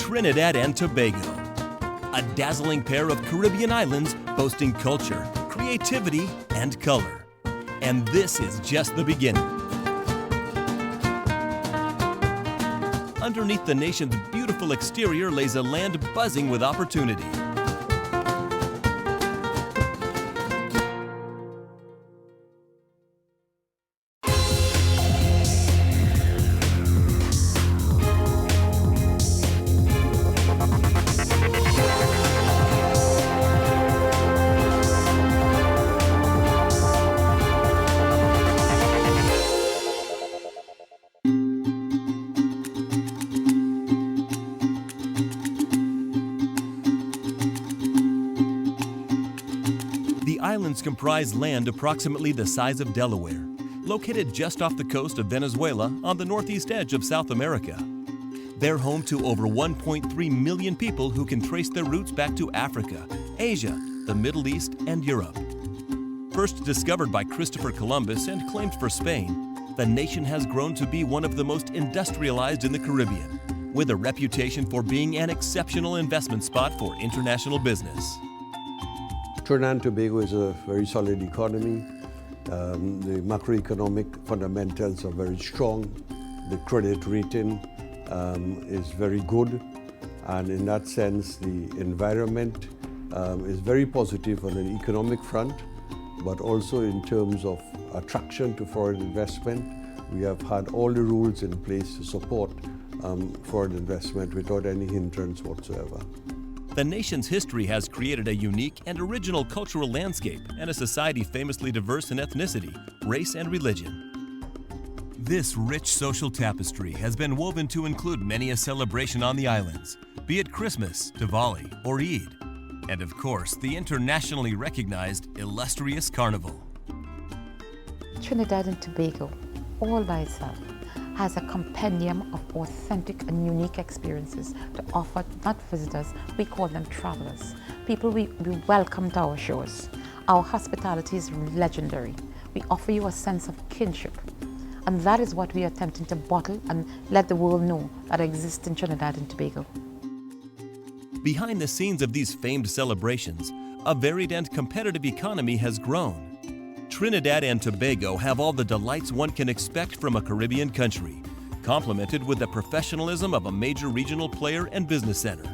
Trinidad and Tobago, a dazzling pair of Caribbean islands boasting culture, creativity, and color. And this is just the beginning. Underneath the nation's beautiful exterior lays a land buzzing with opportunity. The islands comprise land approximately the size of Delaware, located just off the coast of Venezuela on the northeast edge of South America. They're home to over 1.3 million people who can trace their roots back to Africa, Asia, the Middle East, and Europe. First discovered by Christopher Columbus and claimed for Spain, the nation has grown to be one of the most industrialized in the Caribbean, with a reputation for being an exceptional investment spot for international business. Trinidad and Tobago is a very solid economy. The macroeconomic fundamentals are very strong. The credit rating is very good. And in that sense, the environment is very positive on an economic front, but also in terms of attraction to foreign investment. We have had all the rules in place to support foreign investment without any hindrance whatsoever. The nation's history has created a unique and original cultural landscape and a society famously diverse in ethnicity, race, and religion. This rich social tapestry has been woven to include many a celebration on the islands, be it Christmas, Diwali, or Eid, and of course, the internationally recognized illustrious Carnival. Trinidad and Tobago, all by itself, has a compendium of authentic and unique experiences to offer not visitors, we call them travelers. People we welcome to our shores. Our hospitality is legendary. We offer you a sense of kinship. And that is what we are attempting to bottle and let the world know that exists in Trinidad and Tobago. Behind the scenes of these famed celebrations, a varied and competitive economy has grown. Trinidad and Tobago have all the delights one can expect from a Caribbean country, complemented with the professionalism of a major regional player and business center.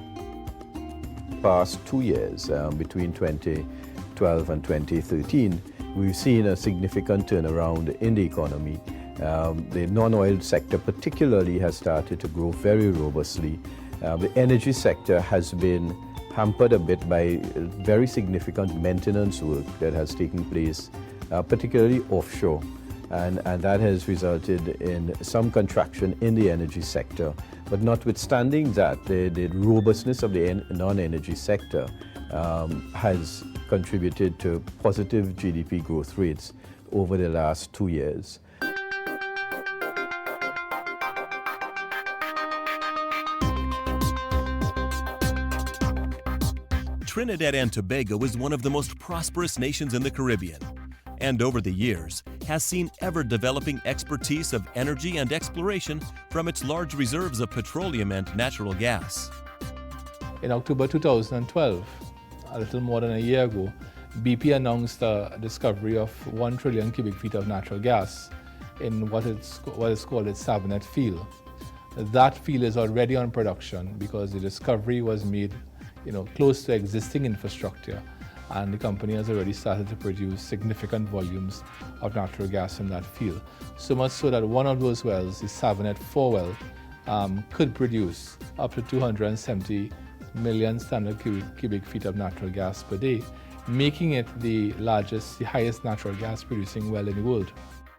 Past 2 years, between 2012 and 2013, we've seen a significant turnaround in the economy. The non-oil sector particularly has started to grow very robustly. The energy sector has been hampered a bit by very significant maintenance work that has taken place, particularly offshore, and that has resulted in some contraction in the energy sector. But notwithstanding that, the robustness of the non-energy sector has contributed to positive GDP growth rates over the last 2 years. Trinidad and Tobago is one of the most prosperous nations in the Caribbean, and over the years has seen ever-developing expertise of energy and exploration from its large reserves of petroleum and natural gas. In October 2012, a little more than a year ago, BP announced the discovery of 1 trillion cubic feet of natural gas in what is called its Sabonet field. That field is already on production because the discovery was made close to existing infrastructure, and the company has already started to produce significant volumes of natural gas in that field. So much so that one of those wells, the Sabonet 4 well, could produce up to 270 million standard cubic feet of natural gas per day, making it the highest natural gas producing well in the world.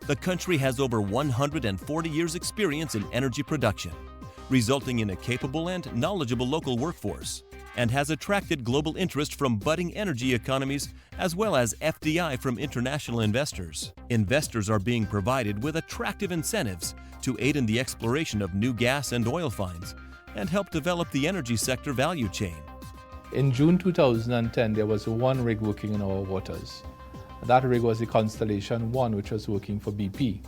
The country has over 140 years' experience in energy production, resulting in a capable and knowledgeable local workforce, and has attracted global interest from budding energy economies as well as FDI from international investors. Investors are being provided with attractive incentives to aid in the exploration of new gas and oil finds and help develop the energy sector value chain. In June 2010, there was one rig working in our waters. That rig was the Constellation 1, which was working for BP.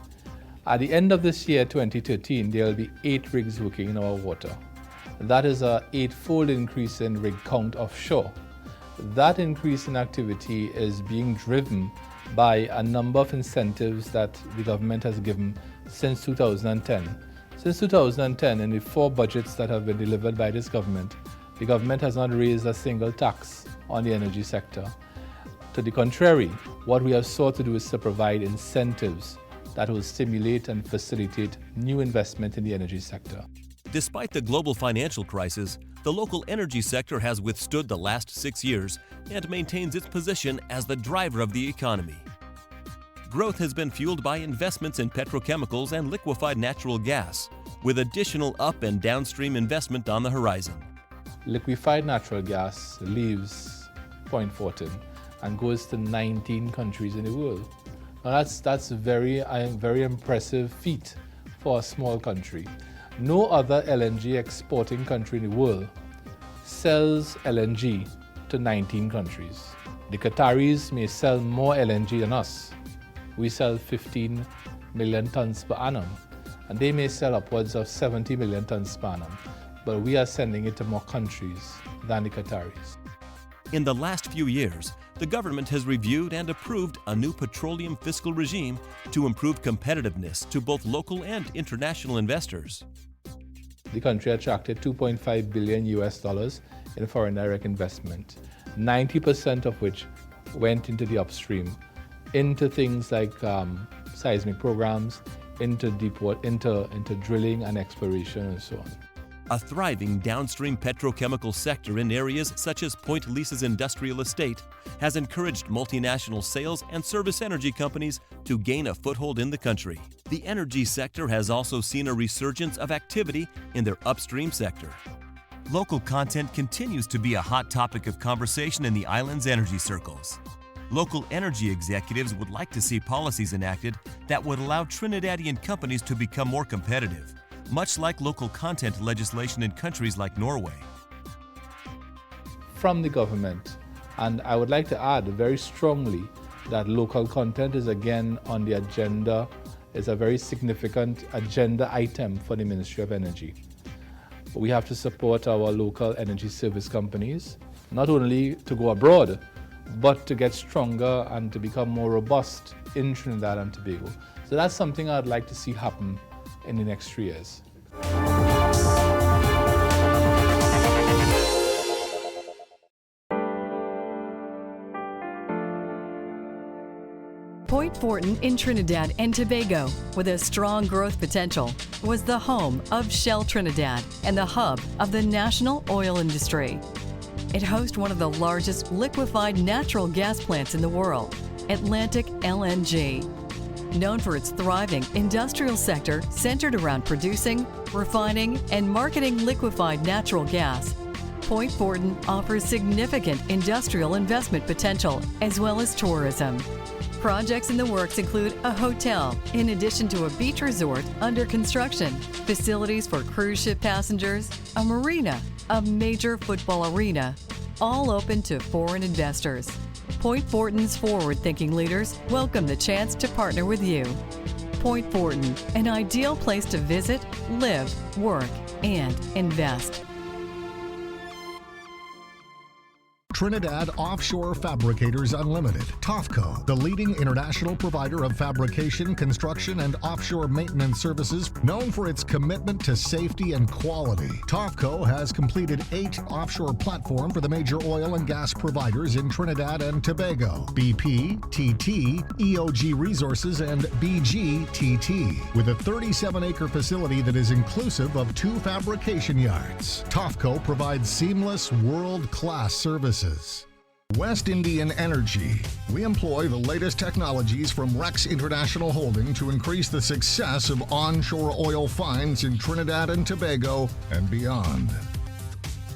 At the end of this year, 2013, there will be 8 rigs working in our water. That is a 8-fold increase in rig count offshore. That increase in activity is being driven by a number of incentives that the government has given since 2010. Since 2010, in the 4 budgets that have been delivered by this government, the government has not raised a single tax on the energy sector. To the contrary, what we have sought to do is to provide incentives that will stimulate and facilitate new investment in the energy sector. Despite the global financial crisis, the local energy sector has withstood the last 6 years and maintains its position as the driver of the economy. Growth has been fueled by investments in petrochemicals and liquefied natural gas, with additional up and downstream investment on the horizon. Liquefied natural gas leaves Point Fortin and goes to 19 countries in the world. Now that's a very impressive feat for a small country. No other LNG exporting country in the world sells LNG to 19 countries. The Qataris may sell more LNG than us. We sell 15 million tons per annum, and they may sell upwards of 70 million tons per annum, but we are sending it to more countries than the Qataris. In the last few years, the government has reviewed and approved a new petroleum fiscal regime to improve competitiveness to both local and international investors. The country attracted $2.5 billion in foreign direct investment, 90% of which went into the upstream, into things like seismic programs, into drilling and exploration and so on. A thriving downstream petrochemical sector in areas such as Point Lisa's industrial estate has encouraged multinational sales and service energy companies to gain a foothold in the country. The energy sector has also seen a resurgence of activity in their upstream sector. Local content continues to be a hot topic of conversation in the island's energy circles. Local energy executives would like to see policies enacted that would allow Trinidadian companies to become more competitive, much like local content legislation in countries like Norway. From the government, and I would like to add very strongly that local content is again on the agenda, is a very significant agenda item for the Ministry of Energy. We have to support our local energy service companies, not only to go abroad, but to get stronger and to become more robust in Trinidad and Tobago. So that's something I'd like to see happen in the next 3 years. Point Fortin in Trinidad and Tobago, with a strong growth potential, was the home of Shell Trinidad and the hub of the national oil industry. It hosts one of the largest liquefied natural gas plants in the world, Atlantic LNG. Known for its thriving industrial sector centered around producing, refining, and marketing liquefied natural gas, Point Fortin offers significant industrial investment potential as well as tourism. Projects in the works include a hotel, in addition to a beach resort under construction, facilities for cruise ship passengers, a marina, a major football arena, all open to foreign investors. Point Fortin's forward-thinking leaders welcome the chance to partner with you. Point Fortin, an ideal place to visit, live, work, and invest. Trinidad Offshore Fabricators Unlimited, TOFCO, the leading international provider of fabrication, construction, and offshore maintenance services, known for its commitment to safety and quality. TOFCO has completed 8 offshore platforms for the major oil and gas providers in Trinidad and Tobago: BP, TT, EOG Resources, and BGTT, with a 37-acre facility that is inclusive of 2 fabrication yards. TOFCO provides seamless, world-class services. West Indian Energy. We employ the latest technologies from Rex International Holding to increase the success of onshore oil finds in Trinidad and Tobago and beyond.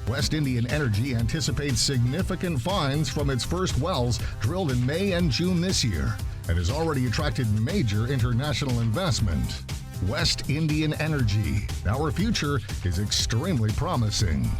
West Indian Energy anticipates significant finds from its first wells drilled in May and June this year and has already attracted major international investment. West Indian Energy. Our future is extremely promising.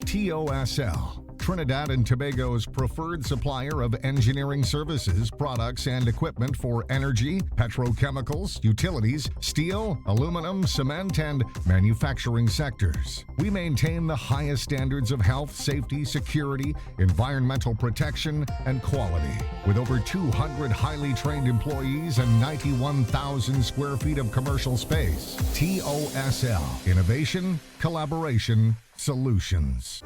TOSL, Trinidad and Tobago's preferred supplier of engineering services, products, and equipment for energy, petrochemicals, utilities, steel, aluminum, cement, and manufacturing sectors. We maintain the highest standards of health, safety, security, environmental protection, and quality. With over 200 highly trained employees and 91,000 square feet of commercial space. TOSL. Innovation, collaboration, solutions.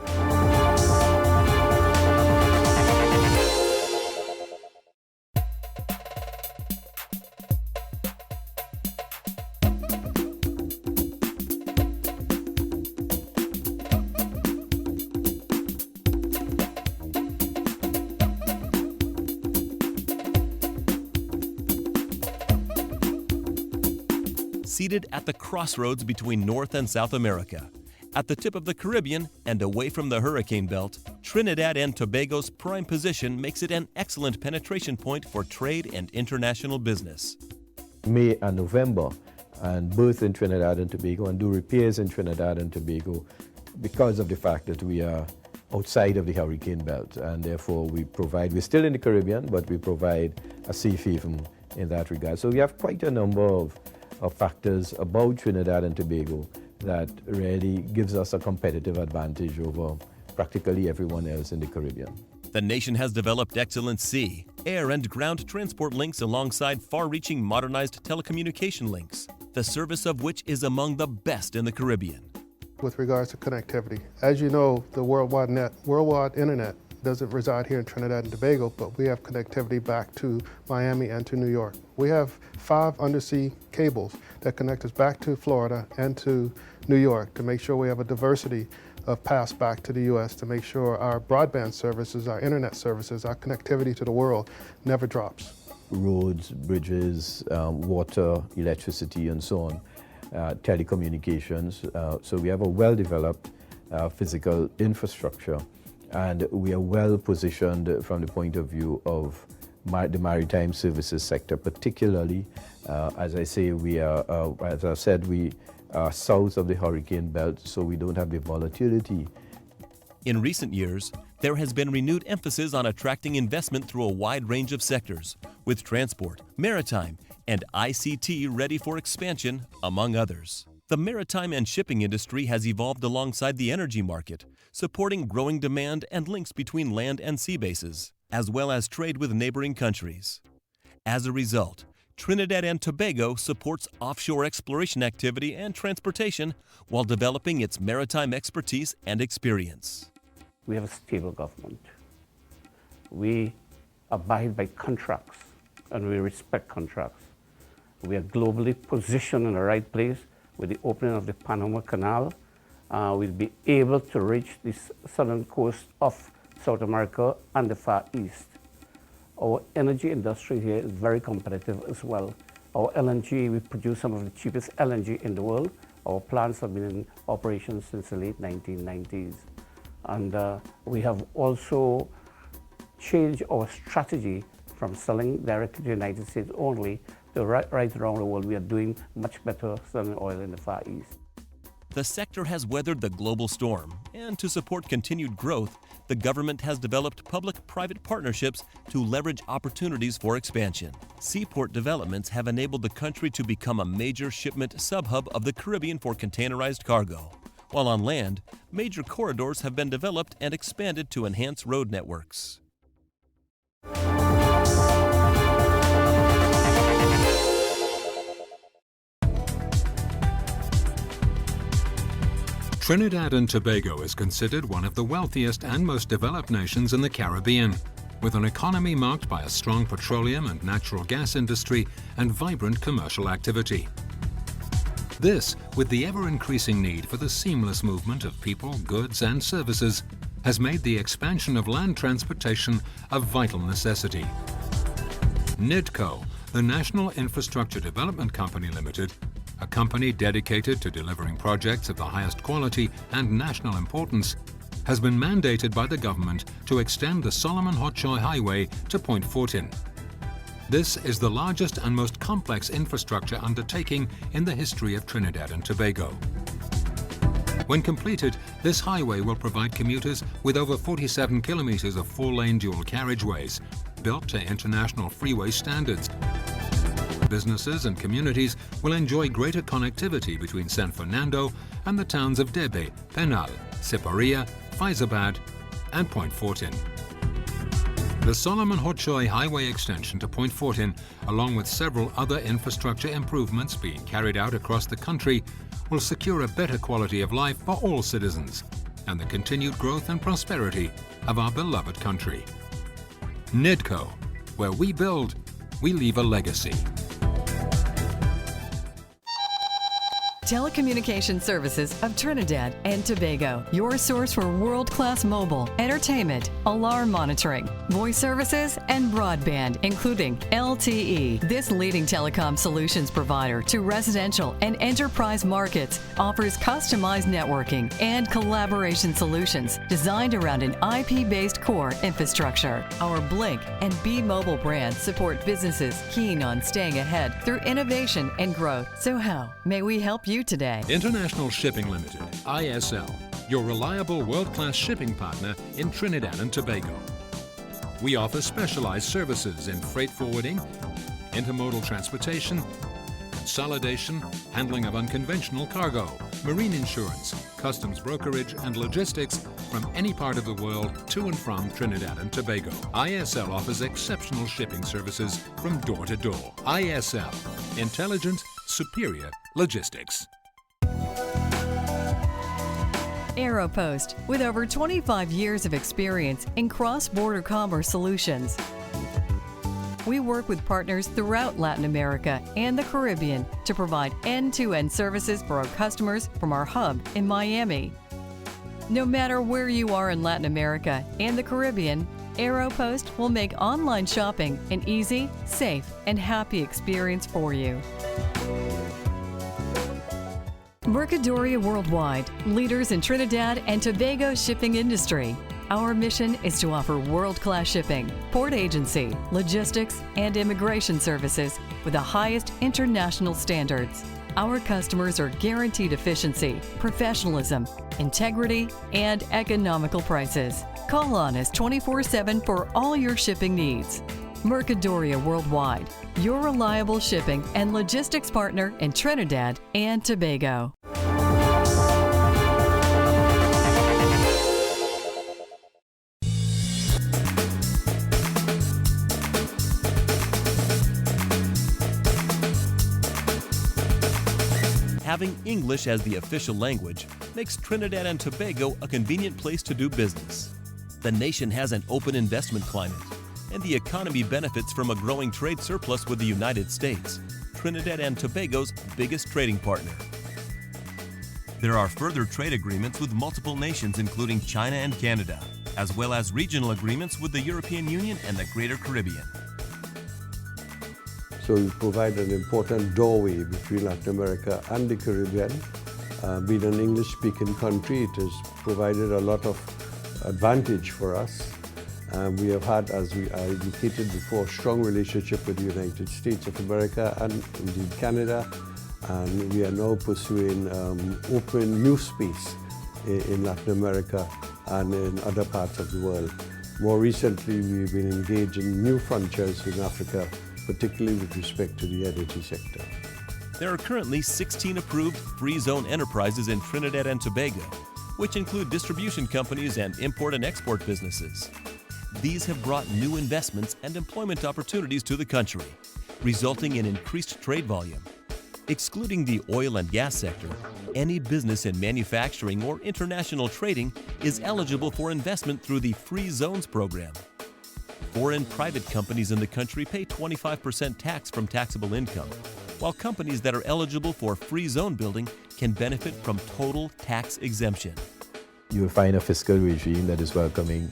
Seated at the crossroads between North and South America, at the tip of the Caribbean and away from the hurricane belt, Trinidad and Tobago's prime position makes it an excellent penetration point for trade and international business. May and November, and both in Trinidad and Tobago, and do repairs in Trinidad and Tobago because of the fact that we are outside of the hurricane belt, and therefore we're still in the Caribbean, but we provide a safe haven in that regard. So we have quite a number of factors about Trinidad and Tobago that really gives us a competitive advantage over practically everyone else in the Caribbean. The nation has developed excellent sea, air, and ground transport links alongside far-reaching modernized telecommunication links, the service of which is among the best in the Caribbean. With regards to connectivity, as you know, the worldwide internet doesn't reside here in Trinidad and Tobago, but we have connectivity back to Miami and to New York. We have 5 undersea cables that connect us back to Florida and to New York to make sure we have a diversity of paths back to the U.S. to make sure our broadband services, our internet services, our connectivity to the world never drops. Roads, bridges, water, electricity, and so on, telecommunications. So we have a well-developed physical infrastructure, and we are well positioned from the point of view of the maritime services sector, particularly, as I say, we are, as I said, we are south of the hurricane belt, so we don't have the volatility. In recent years, there has been renewed emphasis on attracting investment through a wide range of sectors, with transport, maritime, and ICT ready for expansion, among others. The maritime and shipping industry has evolved alongside the energy market, supporting growing demand and links between land and sea bases, as well as trade with neighboring countries. As a result, Trinidad and Tobago supports offshore exploration activity and transportation while developing its maritime expertise and experience. We have a stable government. We abide by contracts, and we respect contracts. We are globally positioned in the right place. With the opening of the Panama Canal, we'll be able to reach the southern coast of South America and the Far East. Our energy industry here is very competitive as well. Our LNG, we produce some of the cheapest LNG in the world. Our plants have been in operation since the late 1990s. And we have also changed our strategy from selling directly to the United States only to right around the world. We are doing much better selling oil in the Far East. The sector has weathered the global storm, and to support continued growth, the government has developed public-private partnerships to leverage opportunities for expansion. Seaport developments have enabled the country to become a major shipment sub-hub of the Caribbean for containerized cargo, while on land, major corridors have been developed and expanded to enhance road networks. Trinidad and Tobago is considered one of the wealthiest and most developed nations in the Caribbean, with an economy marked by a strong petroleum and natural gas industry and vibrant commercial activity. This, with the ever-increasing need for the seamless movement of people, goods and services, has made the expansion of land transportation a vital necessity. NIDCO, the National Infrastructure Development Company Limited, a company dedicated to delivering projects of the highest quality and national importance, has been mandated by the government to extend the Solomon Hotshoe Highway to Point Fortin. This is the largest and most complex infrastructure undertaking in the history of Trinidad and Tobago. When completed, this highway will provide commuters with over 47 kilometers of four-lane dual carriageways, built to international freeway standards. Businesses and communities will enjoy greater connectivity between San Fernando and the towns of Debe, Penal, Siparia, Faizabad and Point Fortin. The Solomon Hochoy Highway extension to Point Fortin, along with several other infrastructure improvements being carried out across the country, will secure a better quality of life for all citizens and the continued growth and prosperity of our beloved country. NIDCO, where we build, we leave a legacy. Telecommunication Services of Trinidad and Tobago, your source for world-class mobile, entertainment, alarm monitoring, voice services, and broadband, including LTE. This leading telecom solutions provider to residential and enterprise markets offers customized networking and collaboration solutions designed around an IP-based core infrastructure. Our Blink and B-Mobile brands support businesses keen on staying ahead through innovation and growth. So how may we help you today? International Shipping Limited, ISL, your reliable world-class shipping partner in Trinidad and Tobago. We offer specialized services in freight forwarding, intermodal transportation, consolidation, handling of unconventional cargo, marine insurance, customs brokerage, and logistics from any part of the world to and from Trinidad and Tobago. ISL offers exceptional shipping services from door to door. ISL, intelligent, superior logistics. Aeropost, with over 25 years of experience in cross-border commerce solutions. We work with partners throughout Latin America and the Caribbean to provide end-to-end services for our customers from our hub in Miami. No matter where you are in Latin America and the Caribbean, Aeropost will make online shopping an easy, safe, and happy experience for you. Mercadoria Worldwide, leaders in Trinidad and Tobago shipping industry. Our mission is to offer world-class shipping, port agency, logistics, and immigration services with the highest international standards. Our customers are guaranteed efficiency, professionalism, integrity, and economical prices. Call on us 24/7 for all your shipping needs. Mercadoria Worldwide, your reliable shipping and logistics partner in Trinidad and Tobago. Having English as the official language makes Trinidad and Tobago a convenient place to do business. The nation has an open investment climate, and the economy benefits from a growing trade surplus with the United States, Trinidad and Tobago's biggest trading partner. There are further trade agreements with multiple nations including China and Canada, as well as regional agreements with the European Union and the Greater Caribbean. So we provide an important doorway between Latin America and the Caribbean. Being an English-speaking country, it has provided a lot of advantage for us. We have had, as I indicated before, strong relationship with the United States of America and indeed Canada. And we are now pursuing open new space in Latin America and in other parts of the world. More recently, we've been engaged in new frontiers in Africa, particularly with respect to the energy sector. There are currently 16 approved free zone enterprises in Trinidad and Tobago, which include distribution companies and import and export businesses. These have brought new investments and employment opportunities to the country, resulting in increased trade volume. Excluding the oil and gas sector, any business in manufacturing or international trading is eligible for investment through the Free Zones program. Foreign private companies in the country pay 25% tax from taxable income, while companies that are eligible for free zone building can benefit from total tax exemption. You will find a fiscal regime that is welcoming.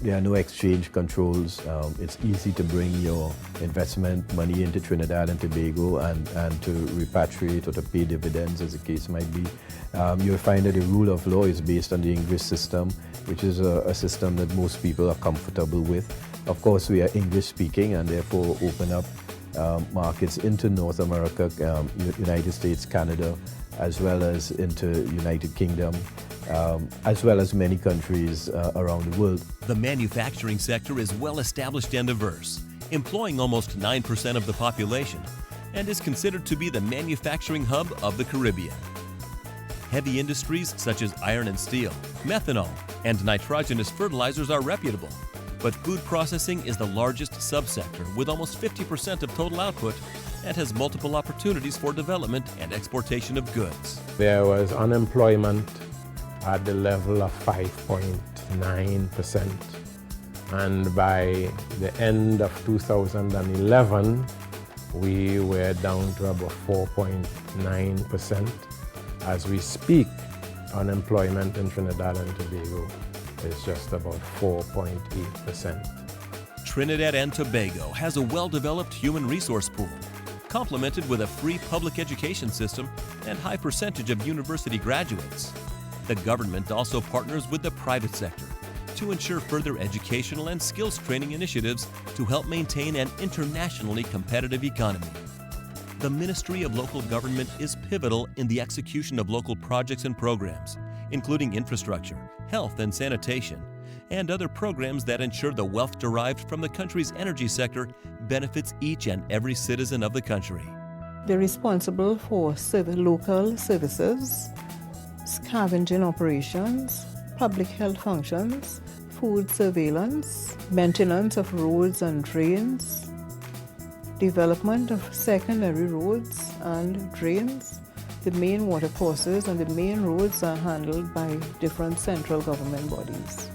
There are no exchange controls. It's easy to bring your investment money into Trinidad and Tobago and to repatriate or to pay dividends, as the case might be. You'll find that the rule of law is based on the English system, which is a system that most people are comfortable with. Of course, we are English speaking and therefore open up markets into North America, United States, Canada, as well as into United Kingdom, as well as many countries around the world. The manufacturing sector is well established and diverse, employing almost 9% of the population, and is considered to be the manufacturing hub of the Caribbean. Heavy industries such as iron and steel, methanol, and nitrogenous fertilizers are reputable, but food processing is the largest subsector with almost 50% of total output and has multiple opportunities for development and exportation of goods. There was unemployment at the level of 5.9%, and by the end of 2011 we were down to about 4.9%. As we speak, unemployment in Trinidad and Tobago is just about 4.8%. Trinidad and Tobago has a well-developed human resource pool, complemented with a free public education system and high percentage of university graduates. The government also partners with the private sector to ensure further educational and skills training initiatives to help maintain an internationally competitive economy. The Ministry of Local Government is pivotal in the execution of local projects and programs, including infrastructure, health and sanitation, and other programs that ensure the wealth derived from the country's energy sector benefits each and every citizen of the country. They're responsible for local services, scavenging operations, public health functions, food surveillance, maintenance of roads and drains, development of secondary roads and drains. The main water courses and the main roads are handled by different central government bodies.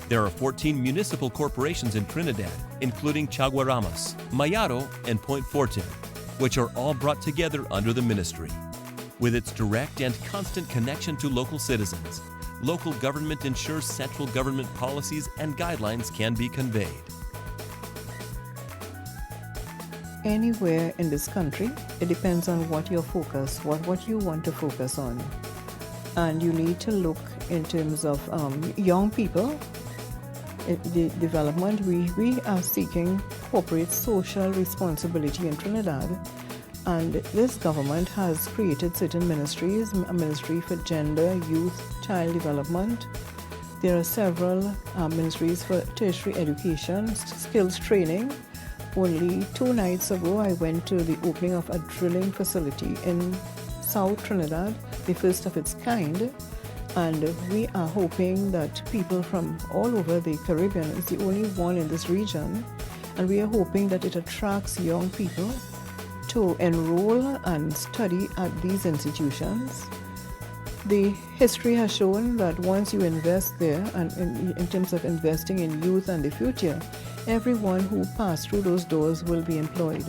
There are 14 municipal corporations in Trinidad, including Chaguaramas, Mayaro, and Point Fortin, which are all brought together under the ministry. With its direct and constant connection to local citizens, local government ensures central government policies and guidelines can be conveyed. Anywhere in this country, it depends on what your focus, what you want to focus on. And you need to look in terms of young people. The development, we are seeking corporate social responsibility in Trinidad. And this government has created certain ministries, a ministry for gender, youth, child development. There are several ministries for tertiary education, skills training. Only 2 nights ago, I went to the opening of a drilling facility in South Trinidad, the first of its kind. And we are hoping that people from all over the Caribbean, it's the only one in this region, and we are hoping that it attracts young people to enroll and study at these institutions. The history has shown that once you invest there, and in terms of investing in youth and the future, everyone who passed through those doors will be employed.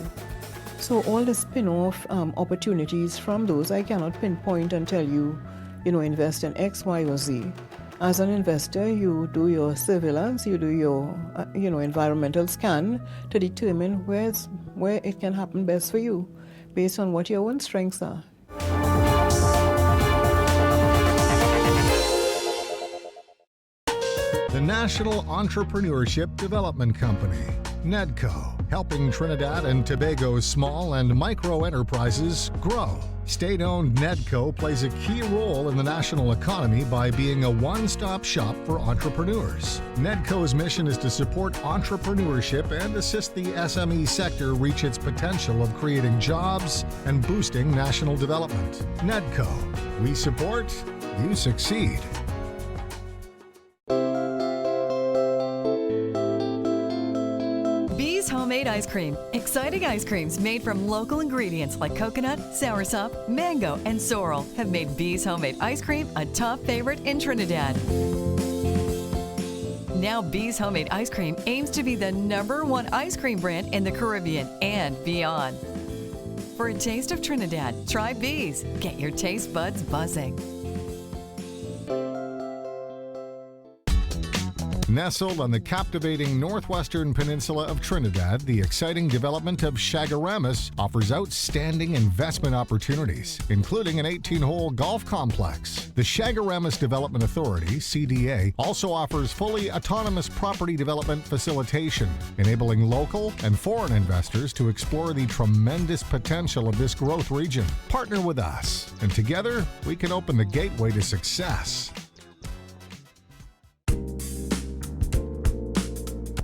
So all the spin-off opportunities from those, I cannot pinpoint and tell you, invest in X, Y, or Z. As an investor, you do your surveillance, you do your environmental scan to determine where it can happen best for you, based on what your own strengths are. The National Entrepreneurship Development Company, NEDCO, helping Trinidad and Tobago's small and micro enterprises grow. State-owned NEDCO plays a key role in the national economy by being a one-stop shop for entrepreneurs. NEDCO's mission is to support entrepreneurship and assist the SME sector reach its potential of creating jobs and boosting national development. NEDCO, we support, you succeed. Homemade ice cream. Exciting ice creams made from local ingredients like coconut, soursop, mango, and sorrel have made Bee's Homemade Ice Cream a top favorite in Trinidad. Now Bee's Homemade Ice Cream aims to be the #1 ice cream brand in the Caribbean and beyond. For a taste of Trinidad, try Bee's. Get your taste buds buzzing. Nestled on the captivating northwestern peninsula of Trinidad, the exciting development of Chagaramas offers outstanding investment opportunities, including an 18-hole golf complex. The Chagaramas Development Authority, CDA, also offers fully autonomous property development facilitation, enabling local and foreign investors to explore the tremendous potential of this growth region. Partner with us, and together we can open the gateway to success.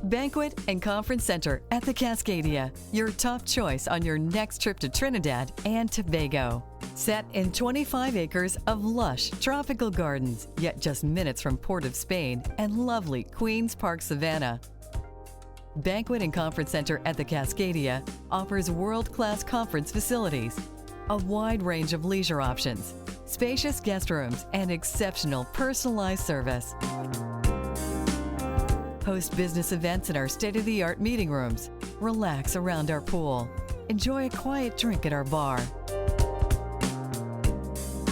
Banquet and Conference Center at the Cascadia, your top choice on your next trip to Trinidad and Tobago. Set in 25 acres of lush tropical gardens, yet just minutes from Port of Spain and lovely Queen's Park Savannah. Banquet and Conference Center at the Cascadia offers world-class conference facilities, a wide range of leisure options, spacious guest rooms, and exceptional personalized service. Host business events in our state-of-the-art meeting rooms. Relax around our pool. Enjoy a quiet drink at our bar.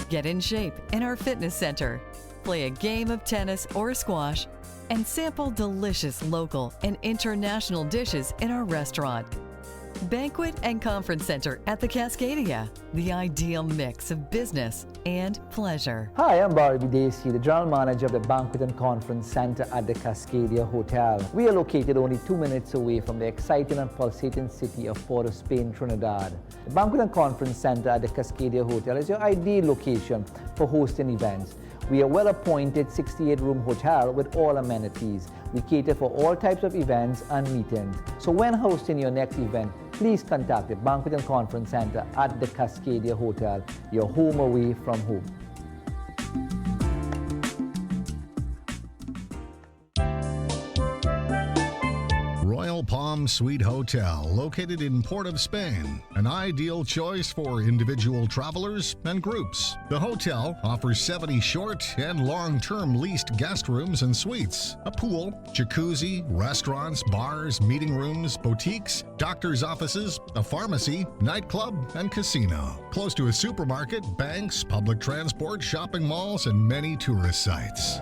Get in shape in our fitness center. Play a game of tennis or squash, and sample delicious local and international dishes in our restaurant. Banquet and Conference Center at the Cascadia, the ideal mix of business and pleasure. Hi, I'm Barry Bidesi, the General Manager of the Banquet and Conference Center at the Cascadia Hotel. We are located only 2 minutes away from the exciting and pulsating city of Port of Spain, Trinidad. The Banquet and Conference Center at the Cascadia Hotel is your ideal location for hosting events. We are a well-appointed 68-room hotel with all amenities. We cater for all types of events and meetings. So when hosting your next event, please contact the Banquet and Conference Center at the Cascadia Hotel, your home away from home. Royal Palm Suite Hotel, located in Port of Spain, an ideal choice for individual travelers and groups. The hotel offers 70 short and long-term leased guest rooms and suites, a pool, jacuzzi, restaurants, bars, meeting rooms, boutiques, doctor's offices, a pharmacy, nightclub, and casino. Close to a supermarket, banks, public transport, shopping malls, and many tourist sites.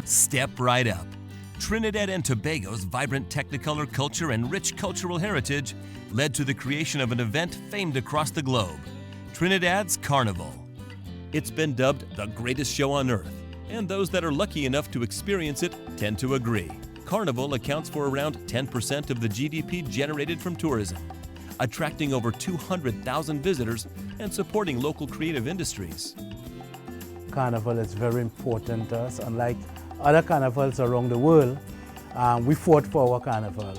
Step right up. Trinidad and Tobago's vibrant Technicolor culture and rich cultural heritage led to the creation of an event famed across the globe, Trinidad's Carnival. It's been dubbed the greatest show on earth, and those that are lucky enough to experience it tend to agree. Carnival accounts for around 10% of the GDP generated from tourism, attracting over 200,000 visitors and supporting local creative industries. Carnival is very important to us. Unlike other carnivals around the world, we fought for our carnival.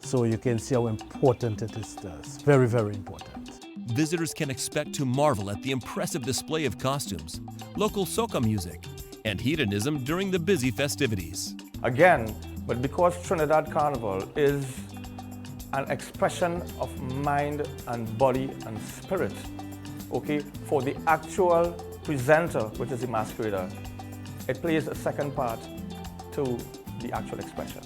So you can see how important it is to us. Very, very important. Visitors can expect to marvel at the impressive display of costumes, local soca music, and hedonism during the busy festivities. Again, but because Trinidad Carnival is an expression of mind and body and spirit, okay, for the actual presenter, which is the masquerader, it plays a second part to the actual expression.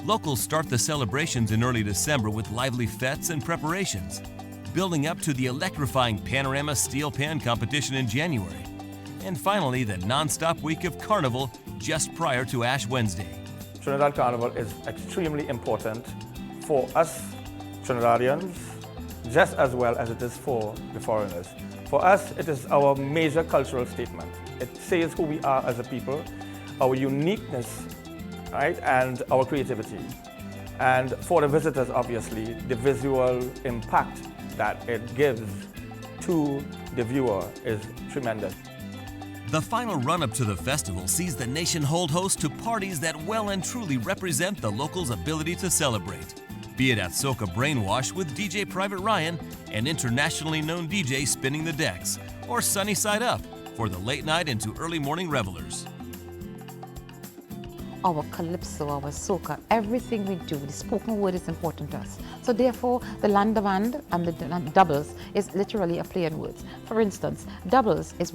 Locals start the celebrations in early December with lively fetes and preparations, building up to the electrifying Panorama Steel Pan competition in January, and finally the non-stop week of Carnival just prior to Ash Wednesday. Trinidad Carnival is extremely important for us Trinidadians, just as well as it is for the foreigners. For us, it is our major cultural statement. It says who we are as a people, our uniqueness, right, and our creativity. And for the visitors, obviously, the visual impact that it gives to the viewer is tremendous. The final run-up to the festival sees the nation hold host to parties that well and truly represent the locals' ability to celebrate. Be it at Soca Brainwash with DJ Private Ryan, an internationally known DJ spinning the decks, or Sunny Side Up, for the late night into early morning revelers. Our calypso, our soca, everything we do, the spoken word is important to us. So therefore, the land of and the doubles is literally a play on words. For instance, doubles is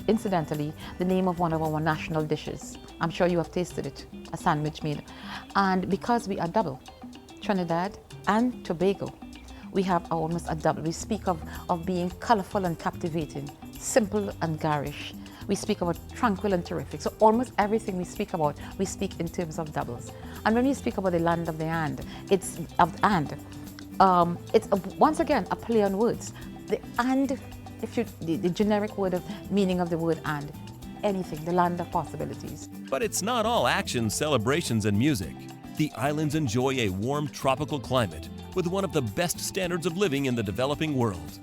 incidentally, the name of one of our national dishes. I'm sure you have tasted it, a sandwich meal. And because we are double, Trinidad and Tobago, we have almost a double. We speak of being colorful and captivating, simple and garish. We speak about tranquil and terrific. So almost everything we speak about, we speak in terms of doubles. And when we speak about the land of the and, it's once again a play on words. The and, the generic word of meaning of the word and, anything, the land of possibilities. But it's not all action, celebrations, and music. The islands enjoy a warm tropical climate with one of the best standards of living in the developing world.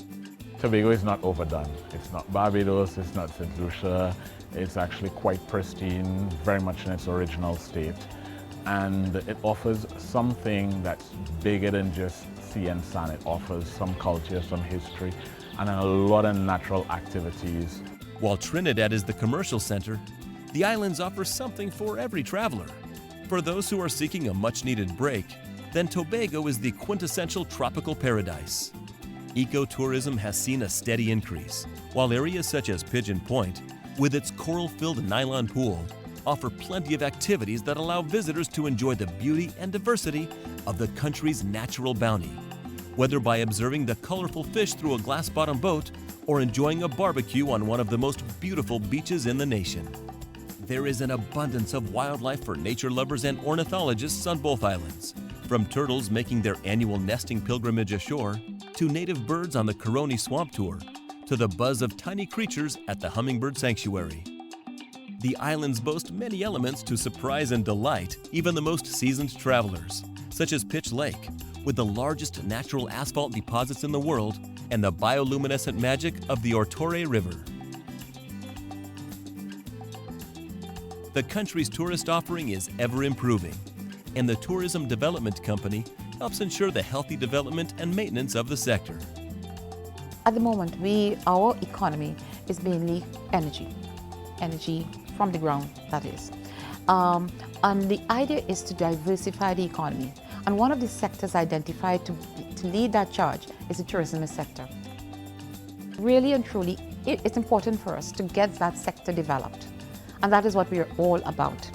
Tobago is not overdone. It's not Barbados, it's not St. Lucia. It's actually quite pristine, very much in its original state. And it offers something that's bigger than just sea and sand. It offers some culture, some history, and a lot of natural activities. While Trinidad is the commercial center, the islands offer something for every traveler. For those who are seeking a much-needed break, then Tobago is the quintessential tropical paradise. Ecotourism has seen a steady increase, while areas such as Pigeon Point, with its coral-filled nylon pool, offer plenty of activities that allow visitors to enjoy the beauty and diversity of the country's natural bounty, whether by observing the colorful fish through a glass-bottom boat or enjoying a barbecue on one of the most beautiful beaches in the nation. There is an abundance of wildlife for nature lovers and ornithologists on both islands, from turtles making their annual nesting pilgrimage ashore, to native birds on the Coroni Swamp Tour, to the buzz of tiny creatures at the Hummingbird Sanctuary. The islands boast many elements to surprise and delight even the most seasoned travelers, such as Pitch Lake, with the largest natural asphalt deposits in the world, and the bioluminescent magic of the Ortore River. The country's tourist offering is ever improving, and the Tourism Development Company helps ensure the healthy development and maintenance of the sector. At the moment, our economy is mainly energy from the ground, that is. And the idea is to diversify the economy. And one of the sectors identified to lead that charge is the tourism sector. Really and truly, it's important for us to get that sector developed. And that is what we are all about,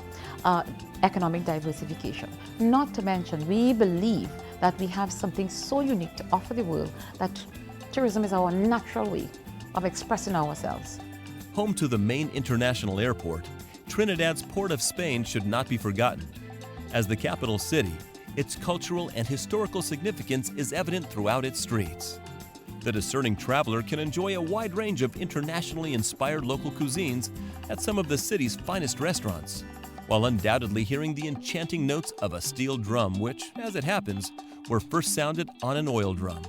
economic diversification. Not to mention, we believe that we have something so unique to offer the world that tourism is our natural way of expressing ourselves. Home to the main international airport, Trinidad's Port of Spain should not be forgotten. As the capital city, its cultural and historical significance is evident throughout its streets. The discerning traveler can enjoy a wide range of internationally inspired local cuisines at some of the city's finest restaurants, while undoubtedly hearing the enchanting notes of a steel drum which, as it happens, were first sounded on an oil drum.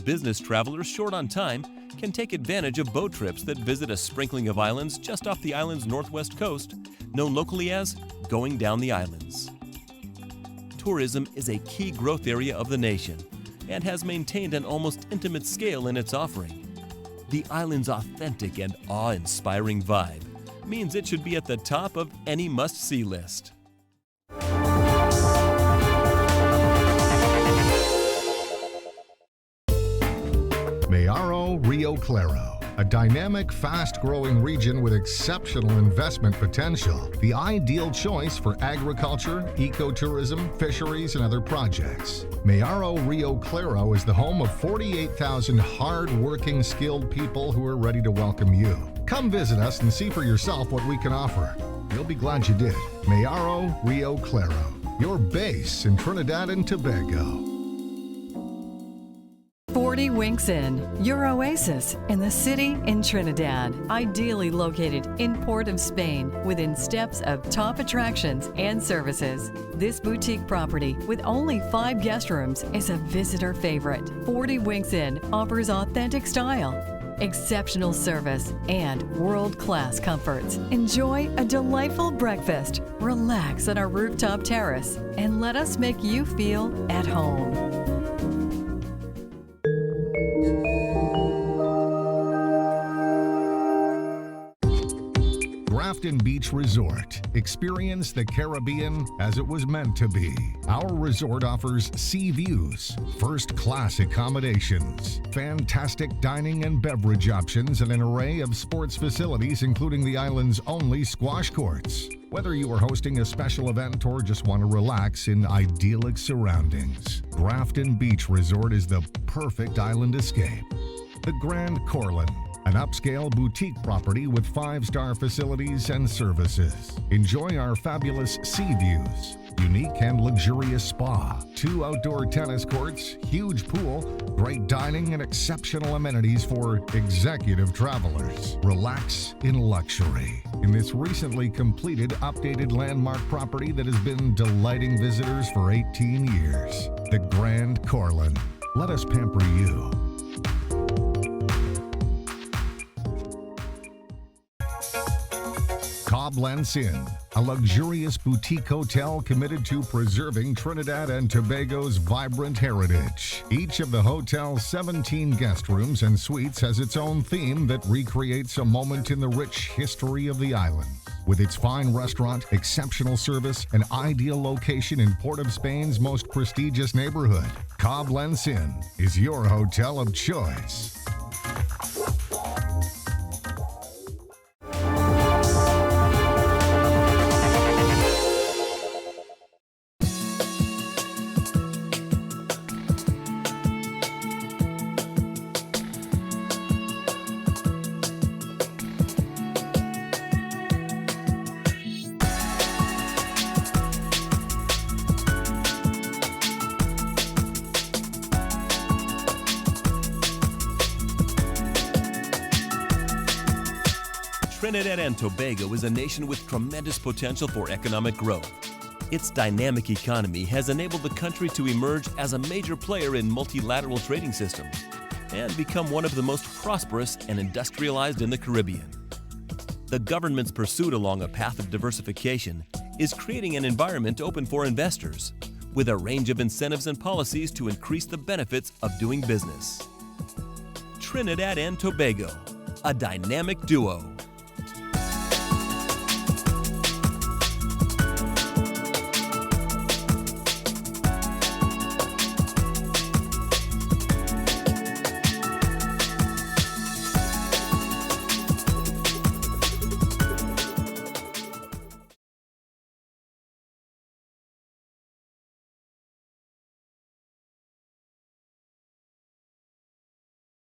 Business travelers short on time can take advantage of boat trips that visit a sprinkling of islands just off the island's northwest coast, known locally as Going Down the Islands. Tourism is a key growth area of the nation and has maintained an almost intimate scale in its offering. The island's authentic and awe-inspiring vibe means it should be at the top of any must-see list. Mayaro Rio Claro, a dynamic, fast-growing region with exceptional investment potential. The ideal choice for agriculture, ecotourism, fisheries, and other projects. Mayaro Rio Claro is the home of 48,000 hard-working, skilled people who are ready to welcome you. Come visit us and see for yourself what we can offer. You'll be glad you did. Mayaro Rio Claro, your base in Trinidad and Tobago. 40 Winks Inn, your oasis in the city in Trinidad. Ideally located in Port of Spain, within steps of top attractions and services. This boutique property with only 5 guest rooms is a visitor favorite. 40 Winks Inn offers authentic style, exceptional service, and world-class comforts. Enjoy a delightful breakfast, relax on our rooftop terrace, and let us make you feel at home. Grafton Beach Resort. Experience the Caribbean as it was meant to be. Our resort offers sea views, first-class accommodations, fantastic dining and beverage options, and an array of sports facilities, including the island's only squash courts. Whether you are hosting a special event or just want to relax in idyllic surroundings, Grafton Beach Resort is the perfect island escape. The Grand Corlin, an upscale boutique property with 5-star facilities and services. Enjoy our fabulous sea views, unique and luxurious spa, 2 outdoor tennis courts, huge pool, great dining, and exceptional amenities for executive travelers. Relax in luxury in this recently completed updated landmark property that has been delighting visitors for 18 years. The Grand Corlin. Let us pamper you. Cobblent's Inn, a luxurious boutique hotel committed to preserving Trinidad and Tobago's vibrant heritage. Each of the hotel's 17 guest rooms and suites has its own theme that recreates a moment in the rich history of the island. With its fine restaurant, exceptional service, and ideal location in Port of Spain's most prestigious neighborhood, Cobblent's Inn is your hotel of choice. Trinidad and Tobago is a nation with tremendous potential for economic growth. Its dynamic economy has enabled the country to emerge as a major player in multilateral trading systems and become one of the most prosperous and industrialized in the Caribbean. The government's pursuit along a path of diversification is creating an environment open for investors, with a range of incentives and policies to increase the benefits of doing business. Trinidad and Tobago, a dynamic duo.